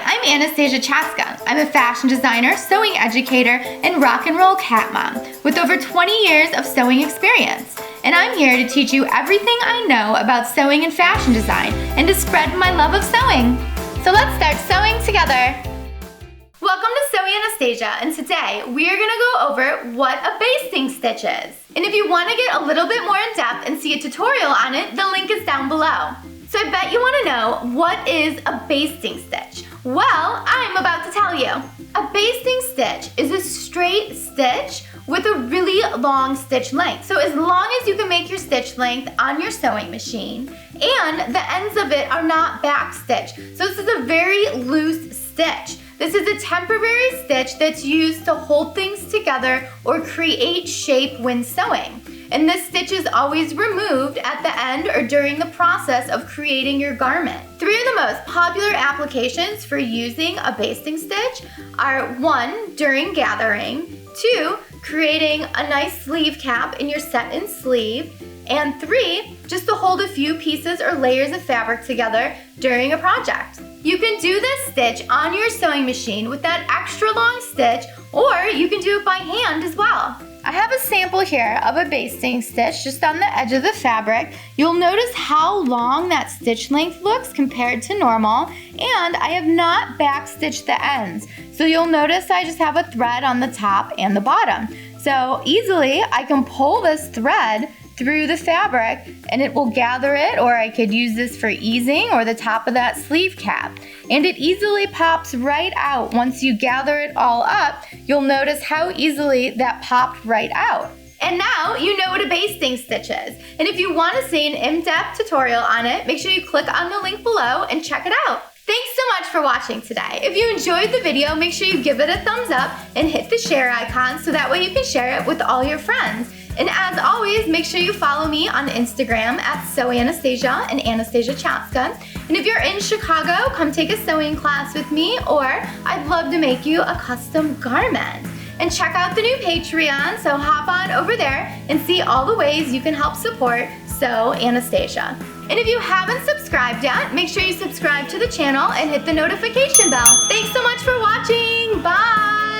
I'm Anastasia Chatzka. I'm a fashion designer, sewing educator, and rock and roll cat mom with over 20 years of sewing experience. And I'm here to teach you everything I know about sewing and fashion design and to spread my love of sewing. So let's start sewing together. Welcome to Sewing Anastasia, and today we are going to go over what a basting stitch is. And if you want to get a little bit more in depth and see a tutorial on it, the link is down below. So I bet you want to know, what is a basting stitch? Well, I'm about to tell you. A basting stitch is a straight stitch with a really long stitch length. So as long as you can make your stitch length on your sewing machine and the ends of it are not back stitched. So this is a very loose stitch. This is a temporary stitch that's used to hold things together or create shape when sewing. And this stitch is always removed at the end or during the process of creating your garment. Three of the most popular applications for using a basting stitch are 1, during gathering, 2, creating a nice sleeve cap in your set-in sleeve, and 3, just to hold a few pieces or layers of fabric together during a project. You can do this stitch on your sewing machine with that extra long stitch, or you can do it by hand as well. I have a sample here of a basting stitch just on the edge of the fabric. You'll notice how long that stitch length looks compared to normal, and I have not back stitched the ends. So you'll notice I just have a thread on the top and the bottom. So easily I can pull this thread through the fabric and it will gather it, or I could use this for easing or the top of that sleeve cap. And it easily pops right out. Once you gather it all up, you'll notice how easily that popped right out. And now you know what a basting stitch is. And if you want to see an in-depth tutorial on it, make sure you click on the link below and check it out. Thanks so much for watching today. If you enjoyed the video, make sure you give it a thumbs up and hit the share icon so that way you can share it with all your friends. And as always, make sure you follow me on Instagram at @SewAnastasia and Anastasia Chatzka. And if you're in Chicago, come take a sewing class with me, or I'd love to make you a custom garment. And check out the new Patreon, so hop on over there and see all the ways you can help support Sew Anastasia. And if you haven't subscribed yet, make sure you subscribe to the channel and hit the notification bell. Thanks so much for watching. Bye!